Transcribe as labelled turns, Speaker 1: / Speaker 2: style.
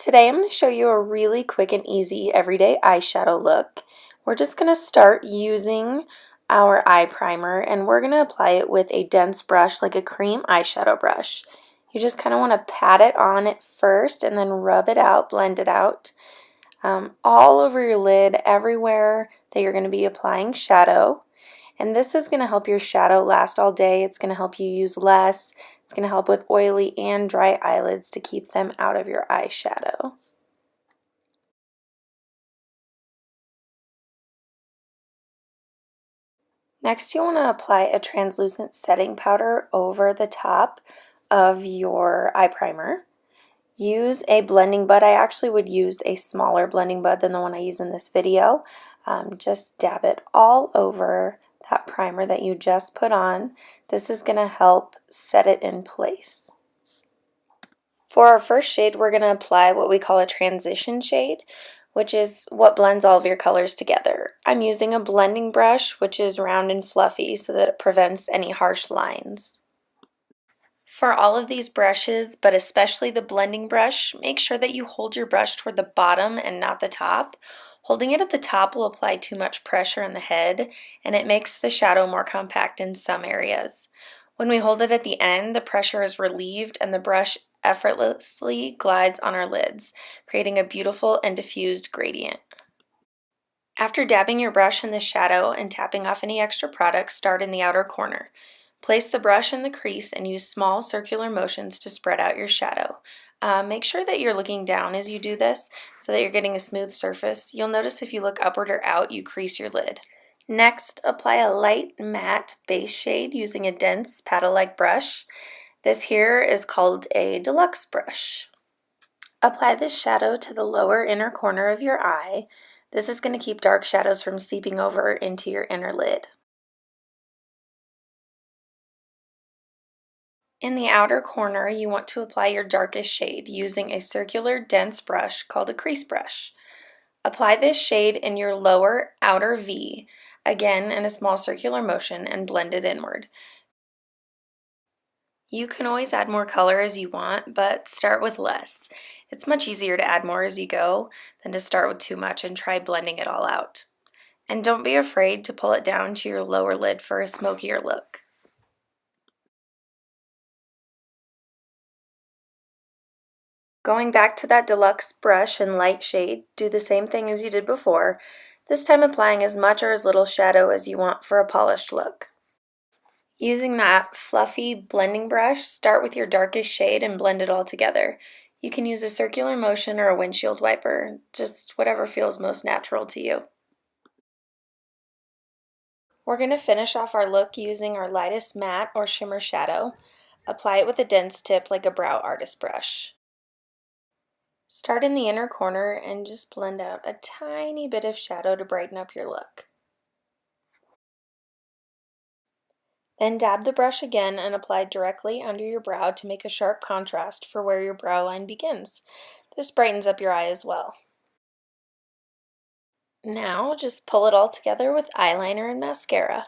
Speaker 1: Today I'm going to show you a really quick and easy everyday eyeshadow look. We're just going to start using our eye primer and we're going to apply it with a dense brush like a cream eyeshadow brush. You just kind of want to pat it on at first and then rub it out, blend it out all over your lid, everywhere that you're going to be applying shadow. And this is going to help your shadow last all day. It's going to help you use less. It's going to help with oily and dry eyelids to keep them out of your eyeshadow. Next, you want to apply a translucent setting powder over the top of your eye primer. Use a blending bud. I actually would use a smaller blending bud than the one I use in this video. Just dab it all over that primer that you just put on. This is going to help set it in place. For our first shade, we're going to apply what we call a transition shade, which is what blends all of your colors together. I'm using a blending brush, which is round and fluffy so that it prevents any harsh lines. For all of these brushes, but especially the blending brush, make sure that you hold your brush toward the bottom and not the top. Holding it at the top will apply too much pressure on the head, and it makes the shadow more compact in some areas. When we hold it at the end, the pressure is relieved and the brush effortlessly glides on our lids, creating a beautiful and diffused gradient. After dabbing your brush in the shadow and tapping off any extra product, start in the outer corner. Place the brush in the crease and use small circular motions to spread out your shadow. Make sure that you're looking down as you do this so that you're getting a smooth surface. You'll notice if you look upward or out, you crease your lid. Next, apply a light matte base shade using a dense paddle-like brush. This here is called a deluxe brush. Apply this shadow to the lower inner corner of your eye. This is going to keep dark shadows from seeping over into your inner lid. In the outer corner, you want to apply your darkest shade using a circular dense brush called a crease brush. Apply this shade in your lower outer V, again in a small circular motion, and blend it inward. You can always add more color as you want, but start with less. It's much easier to add more as you go than to start with too much and try blending it all out. And don't be afraid to pull it down to your lower lid for a smokier look. Going back to that deluxe brush in light shade, do the same thing as you did before, this time applying as much or as little shadow as you want for a polished look. Using that fluffy blending brush, start with your darkest shade and blend it all together. You can use a circular motion or a windshield wiper, just whatever feels most natural to you. We're going to finish off our look using our lightest matte or shimmer shadow. Apply it with a dense tip like a brow artist brush. Start in the inner corner and just blend out a tiny bit of shadow to brighten up your look. Then dab the brush again and apply directly under your brow to make a sharp contrast for where your brow line begins. This brightens up your eye as well. Now just pull it all together with eyeliner and mascara.